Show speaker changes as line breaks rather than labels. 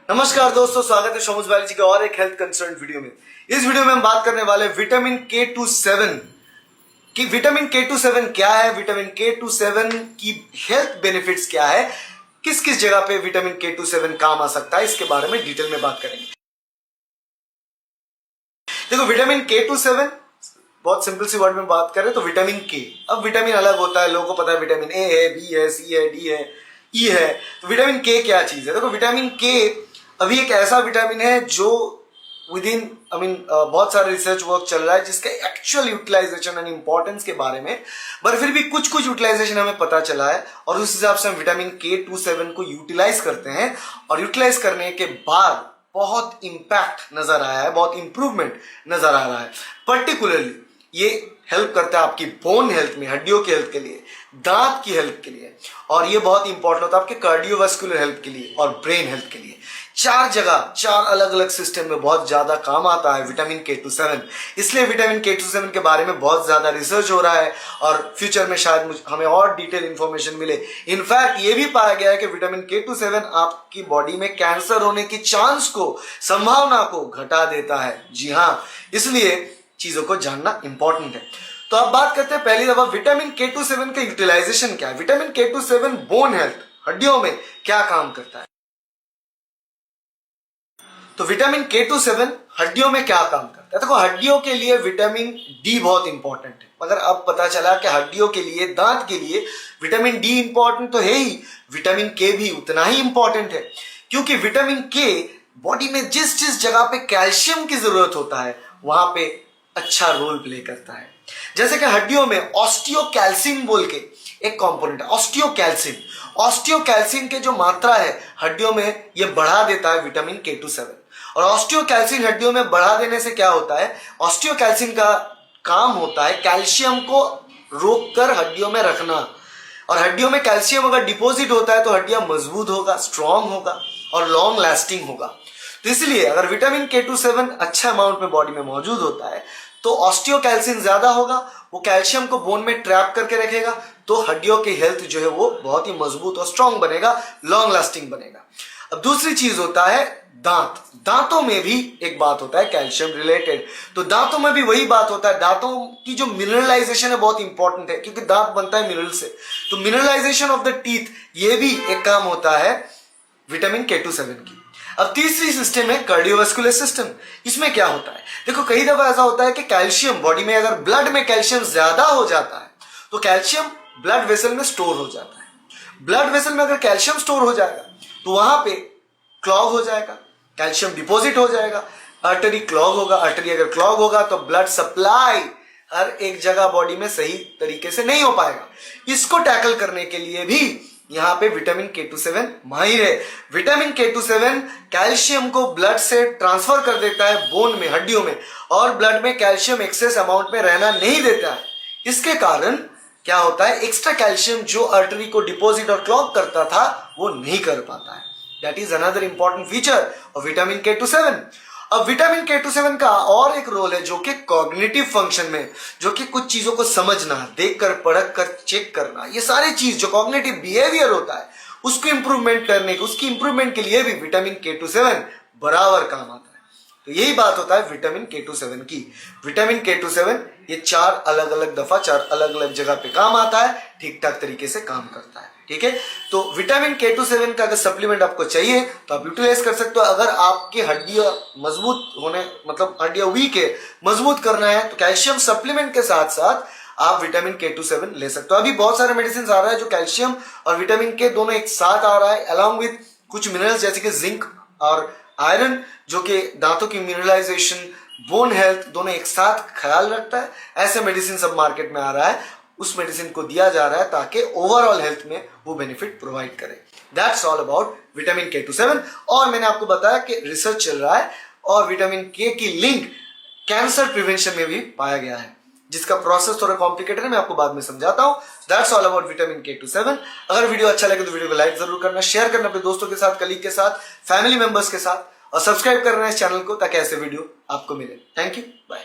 नमस्कार दोस्तों, स्वागत है शोमुज बायोलॉजी के और एक हेल्थ कंसर्न वीडियो में। इस वीडियो में हम बात करने वाले विटामिन K27 कि विटामिन K27 क्या है, विटामिन K27 की हेल्थ बेनिफिट्स क्या है, किस किस जगह पे विटामिन K27 काम आ सकता है, इसके बारे में डिटेल में बात करेंगे। देखो, विटामिन K27 बहुत सिंपल सी वर्ड में बात करें तो विटामिन के। अब विटामिन अलग होता है, लोगों को पता है विटामिन ए है, बी है, सी है, डी है, ई है। तो विटामिन के क्या चीज है? देखो, विटामिन के अभी एक ऐसा विटामिन है जो विद इन बहुत सारे रिसर्च वर्क चल रहा है जिसके एक्चुअल यूटिलाइजेशन एंड इंपॉर्टेंस के बारे में, पर फिर भी कुछ कुछ यूटिलाइजेशन हमें पता चला है और उस हिसाब से हम विटामिन K27 को यूटिलाइज करते हैं और यूटिलाइज करने के बाद बहुत इंपैक्ट नजर आया है, बहुत इंप्रूवमेंट नजर आ रहा है। पर्टिकुलरली ये हेल्प करता है आपकी बोन हेल्थ में, हड्डियों की हेल्थ के लिए, दांत की हेल्थ के लिए, और ये बहुत इंपॉर्टेंट होता है आपके कार्डियोवास्कुलर हेल्थ के लिए और ब्रेन हेल्थ के लिए। चार जगह, चार अलग अलग सिस्टम में बहुत ज्यादा काम आता है विटामिन K27। इसलिए विटामिन K27 के बारे में बहुत ज्यादा रिसर्च हो रहा है और फ्यूचर में शायद हमें और डिटेल इंफॉर्मेशन मिले। इनफैक्ट ये भी पाया गया है कि विटामिन K27 आपकी बॉडी में कैंसर होने की चांस को, संभावना को घटा देता है। जी हाँ, इसलिए चीजों को जानना इंपॉर्टेंट है। तो अब बात करते हैं पहली दफा विटामिन K27 का यूटिलाइजेशन क्या है। विटामिन K27 बोन हेल्थ, हड्डियों में क्या काम करता है? तो विटामिन K27 हड्डियों में क्या काम करता है? देखो, हड्डियों के लिए विटामिन डी बहुत इंपॉर्टेंट है। मगर अब पता चला कि हड्डियों के लिए, दांत के लिए विटामिन डी इंपॉर्टेंट तो है ही, विटामिन के भी उतना ही इंपॉर्टेंट है, क्योंकि विटामिन के बॉडी में जिस जिस जगह पे कैल्शियम की जरूरत होता है वहां पे अच्छा रोल प्ले करता है। जैसे कि हड्डियों में ऑस्टियोकैल्सिन बोल के एक कंपोनेंट है, ऑस्टियोकैल्सिन। ऑस्टियोकैल्सिन के जो मात्रा है हड्डियों में, ये बढ़ा देता है विटामिन K27। और ऑस्टियोकैल्सिन हड्डियों में बढ़ा देने से क्या होता है? ऑस्टियोकैल्सिन का काम होता है कैल्शियम को रोककर हड्डियों में रखना, और हड्डियों में कैल्शियम अगर डिपॉजिट होता है तो हड्डियां मजबूत होगा, स्ट्रांग होगा और लॉन्ग लास्टिंग होगा। तो इसलिए अगर विटामिन K27 अच्छा अमाउंट में बॉडी में मौजूद होता है तो ऑस्टियोकैल्सिन ज्यादा होगा, वो कैल्शियम को बोन में ट्रैप करके रखेगा, तो हड्डियों की हेल्थ जो है वो बहुत ही मजबूत और स्ट्रांग बनेगा, लॉन्ग लास्टिंग बनेगा। अब दूसरी चीज होता है दांत। दांतों में भी एक बात होता है कैल्शियम रिलेटेड, तो दांतों में भी वही बात होता है। दांतों की जो मिनरलाइजेशन है बहुत इंपॉर्टेंट है, क्योंकि दांत बनता है मिनरल से। तो मिनरलाइजेशन ऑफ द टीथ, ये भी एक काम होता है विटामिन K27 की। अब तीसरी सिस्टम है कार्डियोवास्कुलर सिस्टम। इसमें क्या होता है? देखो, कई दफा ऐसा होता है कि कैल्शियम बॉडी में, अगर ब्लड में कैल्शियम ज्यादा हो जाता है तो कैल्शियम ब्लड वेसल में स्टोर हो जाता है। ब्लड वेसल में अगर कैल्शियम स्टोर हो जाएगा तो वहां पे क्लॉग हो जाएगा, कैल्शियम डिपॉजिट हो जाएगा, आर्टरी क्लॉग होगा। आर्टरी अगर क्लॉग होगा तो ब्लड सप्लाई हर एक जगह बॉडी में सही तरीके से नहीं हो पाएगा। इसको टैकल करने के लिए भी यहां पे विटामिन K27 माहिर है। विटामिन K27 कैल्शियम को ब्लड से ट्रांसफर कर देता है बोन में, हड्डियों में, और ब्लड में कैल्शियम एक्सेस अमाउंट में रहना नहीं देता है। इसके कारण क्या होता है? एक्स्ट्रा कैल्शियम जो आर्टरी को डिपॉजिट और क्लॉग करता था वो नहीं कर पाता है। That is another important feature of vitamin K27। अब विटामिन K27 का और एक रोल है जो कि कॉग्निटिव फंक्शन में, जो कि कुछ चीजों को समझना, देखकर, पढ़क कर, चेक करना, ये सारी चीज जो कॉग्निटिव बिहेवियर होता है उसको इंप्रूवमेंट करने के, उसकी इंप्रूवमेंट के लिए भी विटामिन K27 बराबर काम आता है। तो यही बात होता है विटामिन K27 की। विटामिन K27 ये चार अलग अलग दफा, चार अलग अलग जगह पे काम आता है, ठीक ठाक तरीके से काम करता है। ठीक है, तो विटामिन K27 का अगर सप्लीमेंट आपको चाहिए तो आप यूटिलाइज कर सकते हो। अगर आपकी हड्डियां मजबूत होने, मतलब हड्डियां वीक है, मजबूत करना है, तो कैल्शियम सप्लीमेंट के साथ साथ आप विटामिन K27 ले सकते हो। अभी बहुत सारे मेडिसिन आ रहा है जो कैल्शियम और विटामिन के दोनों एक साथ आ रहा है, अलॉन्ग विद कुछ मिनरल्स जैसे कि जिंक और आयरन, जो कि दांतों की मिनरलाइजेशन, बोन हेल्थ दोनों एक साथ ख्याल रखता है। ऐसे मेडिसिन सब मार्केट में आ रहा है, उस मेडिसिन को दिया जा रहा है ताकि ओवरऑल हेल्थ में वो बेनिफिट प्रोवाइड करे। That's all about vitamin K27। और मैंने आपको बताया कि रिसर्च चल रहा है और विटामिन के की लिंक कैंसर प्रिवेंशन में भी पाया गया है, जिसका प्रोसेस थोड़ा कॉम्प्लिकेटेड है, मैं आपको बाद में समझाता हूं। That's all about vitamin K27। अगर वीडियो अच्छा लगे तो वीडियो को लाइक जरूर करना, शेयर करना अपने दोस्तों के साथ, कलीग के साथ, फैमिली मेंबर्स के साथ, और सब्सक्राइब करना इस चैनल को ताकि ऐसे वीडियो आपको मिले। Thank you, bye.